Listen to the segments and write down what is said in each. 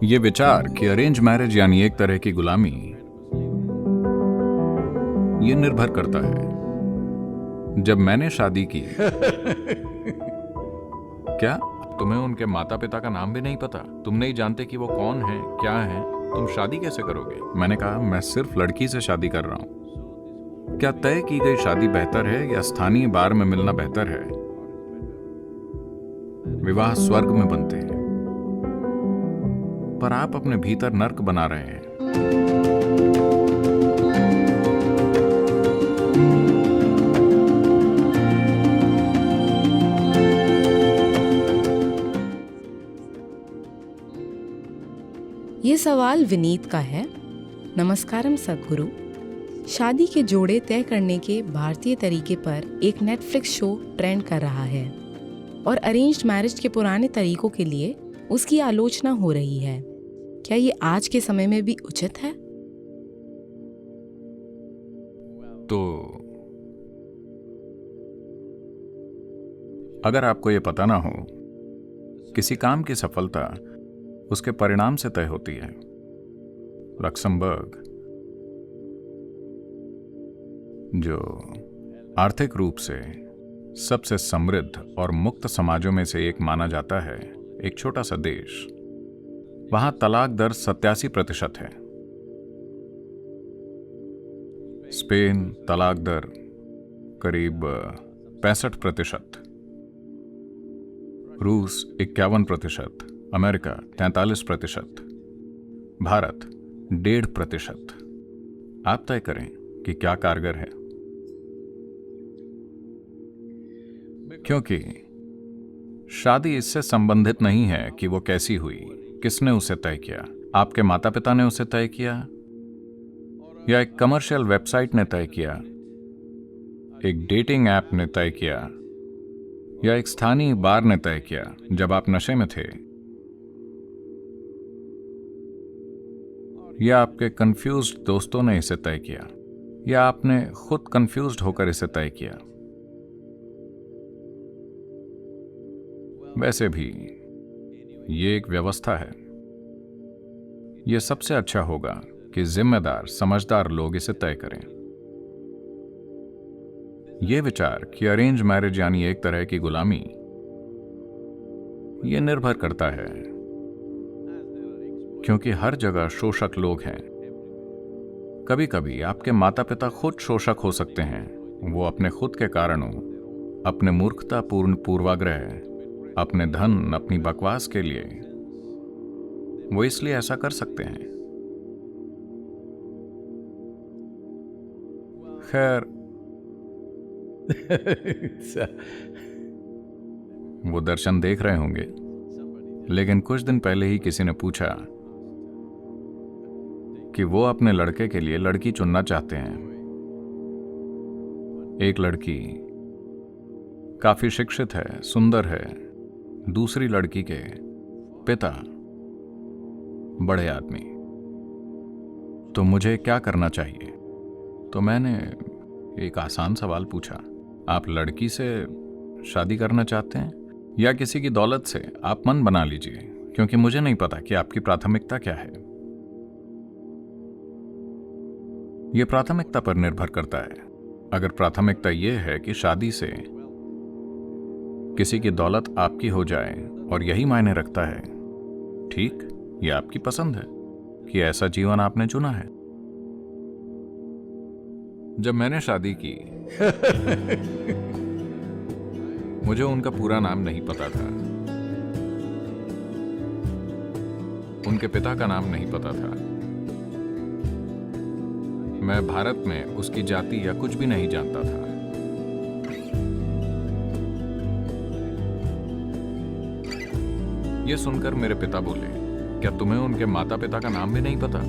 ये विचार कि अरेंज मैरिज यानी एक तरह की गुलामी, ये निर्भर करता है। जब मैंने शादी की क्या तुम्हें उनके माता पिता का नाम भी नहीं पता? तुम नहीं जानते कि वो कौन है, क्या है? तुम शादी कैसे करोगे? मैंने कहा, मैं सिर्फ लड़की से शादी कर रहा हूं। क्या तय की गई शादी बेहतर है या स्थानीय बार में मिलना बेहतर है? विवाह स्वर्ग में बनते हैं, पर आप अपने भीतर नर्क बना रहे हैं। ये सवाल विनीत का है। नमस्कारम सद्गुरु। शादी के जोड़े तय करने के भारतीय तरीके पर एक नेटफ्लिक्स शो ट्रेंड कर रहा है और अरेंज्ड मैरिज के पुराने तरीकों के लिए उसकी आलोचना हो रही है। क्या ये आज के समय में भी उचित है? तो अगर आपको ये पता ना हो, किसी काम की सफलता उसके परिणाम से तय होती है। लक्समबर्ग, जो आर्थिक रूप से सबसे समृद्ध और मुक्त समाजों में से एक माना जाता है, एक छोटा सा देश, वहां तलाक दर 87% है। स्पेन तलाक दर करीब 65%, रूस 51%, अमेरिका 43%, भारत 1.5%। आप तय करें कि क्या कारगर है, क्योंकि शादी इससे संबंधित नहीं है कि वो कैसी हुई, किसने उसे तय किया। आपके माता पिता ने उसे तय किया या एक कमर्शियल वेबसाइट ने तय किया, एक डेटिंग ऐप ने तय किया या एक स्थानीय बार ने तय किया जब आप नशे में थे, या आपके कंफ्यूज्ड दोस्तों ने इसे तय किया, या आपने खुद कंफ्यूज्ड होकर इसे तय किया। वैसे भी ये एक व्यवस्था है। यह सबसे अच्छा होगा कि जिम्मेदार समझदार लोग इसे तय करें। यह विचार कि अरेंज मैरिज यानी एक तरह की गुलामी, यह निर्भर करता है, क्योंकि हर जगह शोषक लोग हैं। कभी कभी आपके माता पिता खुद शोषक हो सकते हैं। वो अपने खुद के कारणों, अपने मूर्खतापूर्ण पूर्वाग्रह, अपने धन, अपनी बकवास के लिए, वो इसलिए ऐसा कर सकते हैं। खैर, वो दर्शन देख रहे होंगे, लेकिन कुछ दिन पहले ही किसी ने पूछा कि वो अपने लड़के के लिए लड़की चुनना चाहते हैं। एक लड़की काफी शिक्षित है, सुंदर है, दूसरी लड़की के पिता बड़े आदमी। तो मुझे क्या करना चाहिए? तो मैंने एक आसान सवाल पूछा, आप लड़की से शादी करना चाहते हैं या किसी की दौलत से? आप मन बना लीजिए, क्योंकि मुझे नहीं पता कि आपकी प्राथमिकता क्या है। यह प्राथमिकता पर निर्भर करता है। अगर प्राथमिकता यह है कि शादी से किसी की दौलत आपकी हो जाए और यही मायने रखता है, ठीक, यह आपकी पसंद है कि ऐसा जीवन आपने चुना है। जब मैंने शादी की मुझे उनका पूरा नाम नहीं पता था, उनके पिता का नाम नहीं पता था। मैं भारत में उसकी जाति या कुछ भी नहीं जानता था। यह सुनकर मेरे पिता बोले, क्या तुम्हें उनके माता पिता का नाम भी नहीं पता?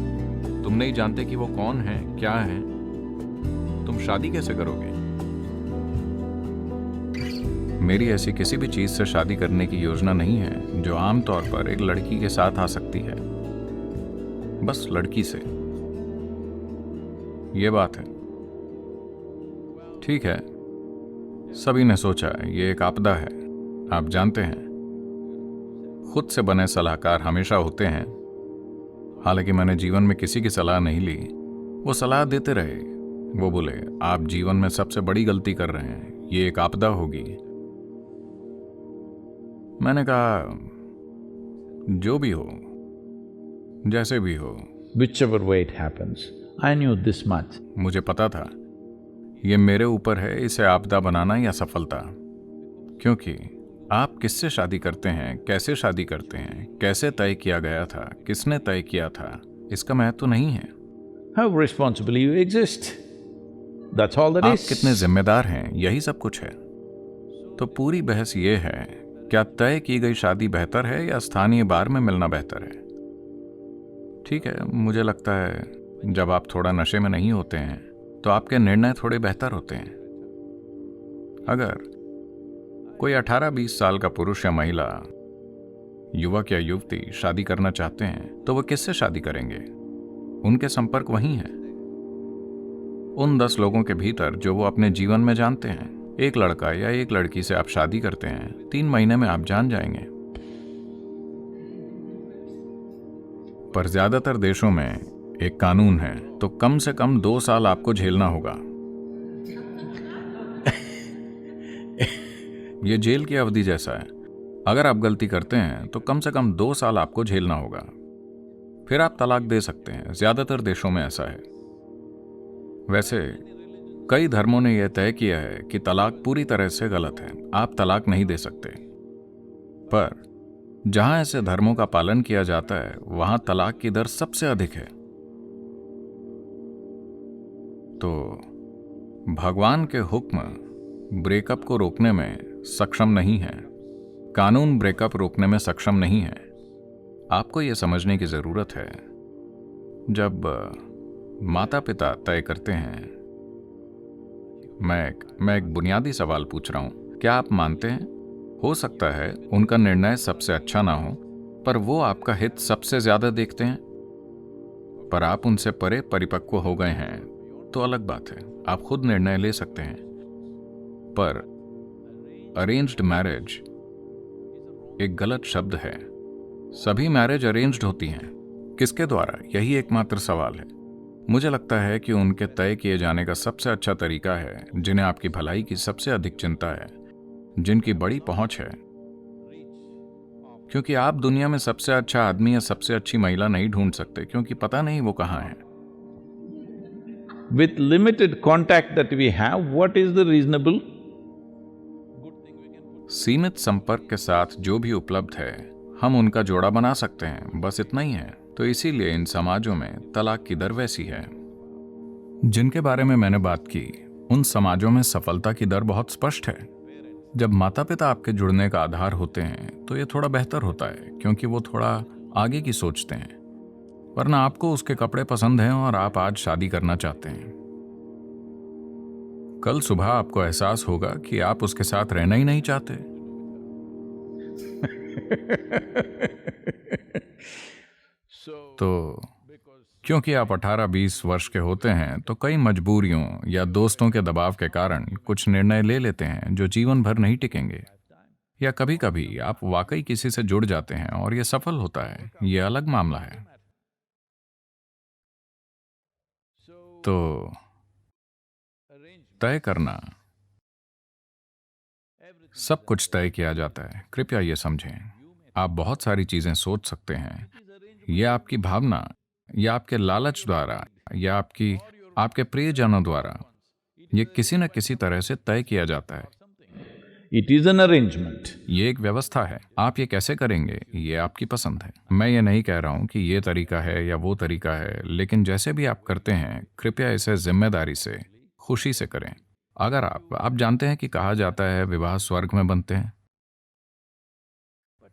तुम नहीं जानते कि वो कौन है, क्या है? तुम शादी कैसे करोगे? मेरी ऐसी किसी भी चीज से शादी करने की योजना नहीं है जो आमतौर पर एक लड़की के साथ आ सकती है। बस लड़की से। ये बात है। ठीक है, सभी ने सोचा ये एक आपदा है। आप जानते हैं, खुद से बने सलाहकार हमेशा होते हैं हालांकि मैंने जीवन में किसी की सलाह नहीं ली। वो सलाह देते रहे। वो बोले, आप जीवन में सबसे बड़ी गलती कर रहे हैं, ये एक आपदा होगी। मैंने कहा, जो भी हो, जैसे भी हो, Whichever way it happens, I knew this much. मुझे पता था ये मेरे ऊपर है इसे आपदा बनाना या सफलता। क्योंकि आप किससे शादी करते हैं, कैसे शादी करते हैं, कैसे तय किया गया था, किसने तय किया था, इसका महत्व नहीं है। How responsibly you exist. That's all that आप is. कितने जिम्मेदार हैं, यही सब कुछ है। तो पूरी बहस ये है, क्या तय की गई शादी बेहतर है या स्थानीय बार में मिलना बेहतर है? ठीक है, मुझे लगता है जब आप थोड़ा नशे में नहीं होते हैं तो आपके निर्णय थोड़े बेहतर होते हैं। अगर कोई 18-20 साल का पुरुष या महिला, युवक या युवती शादी करना चाहते हैं तो वो किससे शादी करेंगे? उनके संपर्क वही हैं, उन 10 लोगों के भीतर जो वो अपने जीवन में जानते हैं। एक लड़का या एक लड़की से आप शादी करते हैं, 3 महीने में आप जान जाएंगे। पर ज्यादातर देशों में एक कानून है, तो कम से कम 2 साल आपको झेलना होगा। ये जेल की अवधि जैसा है। अगर आप गलती करते हैं तो कम से कम 2 साल आपको झेलना होगा, फिर आप तलाक दे सकते हैं। ज्यादातर देशों में ऐसा है। वैसे कई धर्मों ने यह तय किया है कि तलाक पूरी तरह से गलत है, आप तलाक नहीं दे सकते। पर जहां ऐसे धर्मों का पालन किया जाता है वहां तलाक की दर सबसे अधिक है। तो भगवान के हुक्म ब्रेकअप को रोकने में सक्षम नहीं है, कानून ब्रेकअप रोकने में सक्षम नहीं है। आपको यह समझने की जरूरत है, जब माता पिता तय करते हैं। मैं एक बुनियादी सवाल पूछ रहा हूं, क्या आप मानते हैं हो सकता है उनका निर्णय सबसे अच्छा ना हो, पर वो आपका हित सबसे ज्यादा देखते हैं? पर आप उनसे परे परिपक्व हो गए हैं तो अलग बात है, आप खुद निर्णय ले सकते हैं। पर अरेंज्ड मैरिज एक गलत शब्द है। सभी मैरिज अरेंज्ड होती हैं, किसके द्वारा? यही एकमात्र सवाल है। मुझे लगता है कि उनके तय किए जाने का सबसे अच्छा तरीका है जिन्हें आपकी भलाई की सबसे अधिक चिंता है, जिनकी बड़ी पहुंच है। क्योंकि आप दुनिया में सबसे अच्छा आदमी या सबसे अच्छी महिला नहीं ढूंढ सकते, क्योंकि पता नहीं वो कहां है। With limited contact that we have, what is the reasonable? सीमित संपर्क के साथ जो भी उपलब्ध है हम उनका जोड़ा बना सकते हैं, बस इतना ही है। तो इसीलिए इन समाजों में तलाक की दर वैसी है। जिनके बारे में मैंने बात की, उन समाजों में सफलता की दर बहुत स्पष्ट है। जब माता पिता आपके जुड़ने का आधार होते हैं तो ये थोड़ा बेहतर होता है, क्योंकि वो थोड़ा आगे की सोचते हैं। वरना आपको उसके कपड़े पसंद हैं और आप आज शादी करना चाहते हैं, कल सुबह आपको एहसास होगा कि आप उसके साथ रहना ही नहीं चाहते। तो क्योंकि आप 18-20 वर्ष के होते हैं तो कई मजबूरियों या दोस्तों के दबाव के कारण कुछ निर्णय ले लेते हैं जो जीवन भर नहीं टिकेंगे। या कभी कभी आप वाकई किसी से जुड़ जाते हैं और यह सफल होता है, यह अलग मामला है। तो तय करना, सब कुछ तय किया जाता है। कृपया ये समझें, आप बहुत सारी चीजें सोच सकते हैं, यह आपकी भावना या आपके लालच द्वारा या आपके प्रियजनों द्वारा ये किसी न किसी तरह से तय किया जाता है। It is an arrangement. ये एक व्यवस्था है। आप ये कैसे करेंगे, ये आपकी पसंद है। मैं ये नहीं कह रहा हूं कि ये तरीका है या वो तरीका है, लेकिन जैसे भी आप करते हैं कृपया इसे जिम्मेदारी से, खुशी से करें। अगर आप जानते हैं कि कहा जाता है विवाह स्वर्ग में बनते हैं,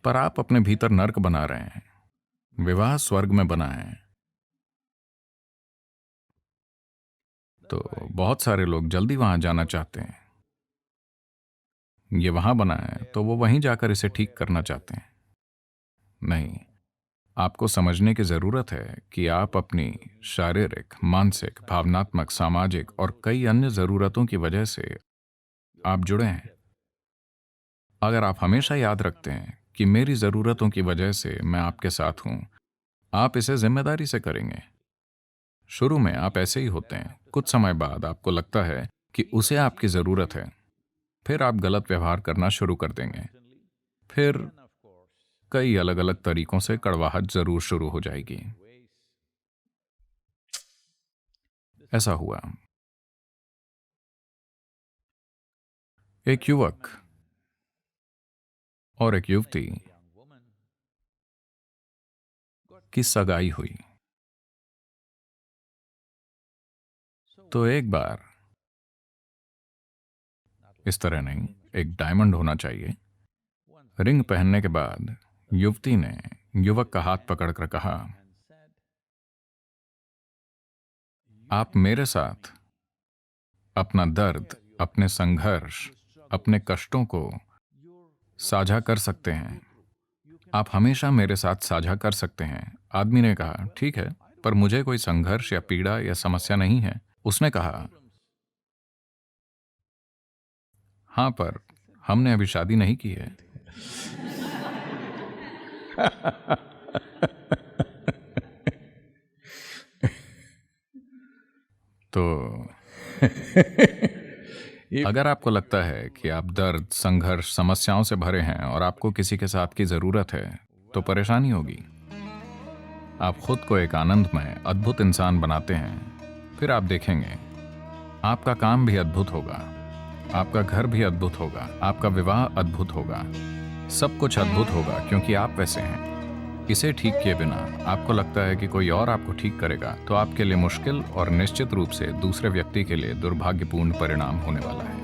पर आप अपने भीतर नर्क बना रहे हैं। विवाह स्वर्ग में बना है। तो बहुत सारे लोग जल्दी वहां जाना चाहते हैं। ये वहां बना है तो वो वहीं जाकर इसे ठीक करना चाहते हैं। नहीं, आपको समझने की जरूरत है कि आप अपनी शारीरिक, मानसिक, भावनात्मक, सामाजिक और कई अन्य जरूरतों की वजह से आप जुड़े हैं। अगर आप हमेशा याद रखते हैं कि मेरी जरूरतों की वजह से मैं आपके साथ हूं, आप इसे जिम्मेदारी से करेंगे। शुरू में आप ऐसे ही होते हैं, कुछ समय बाद आपको लगता है कि उसे आपकी जरूरत है, फिर आप गलत व्यवहार करना शुरू कर देंगे, फिर कई अलग अलग तरीकों से कड़वाहट जरूर शुरू हो जाएगी। ऐसा हुआ। एक युवक और एक युवती की सगाई हुई। तो एक बार, इस तरह नहीं, एक डायमंड होना चाहिए। रिंग पहनने के बाद युवती ने युवक का हाथ पकड़कर कहा, आप मेरे साथ अपना दर्द, अपने संघर्ष, अपने कष्टों को साझा कर सकते हैं। आप हमेशा मेरे साथ साझा कर सकते हैं। आदमी ने कहा, ठीक है, पर मुझे कोई संघर्ष या पीड़ा या समस्या नहीं है। उसने कहा, हाँ, पर हमने अभी शादी नहीं की है। तो अगर आपको लगता है कि आप दर्द, संघर्ष, समस्याओं से भरे हैं और आपको किसी के साथ की जरूरत है, तो परेशानी होगी। आप खुद को एक आनंदमय, अद्भुत इंसान बनाते हैं, फिर आप देखेंगे आपका काम भी अद्भुत होगा, आपका घर भी अद्भुत होगा, आपका विवाह अद्भुत होगा, सब कुछ अद्भुत होगा, क्योंकि आप वैसे हैं। इसे ठीक किए बिना आपको लगता है कि कोई और आपको ठीक करेगा, तो आपके लिए मुश्किल और निश्चित रूप से दूसरे व्यक्ति के लिए दुर्भाग्यपूर्ण परिणाम होने वाला है।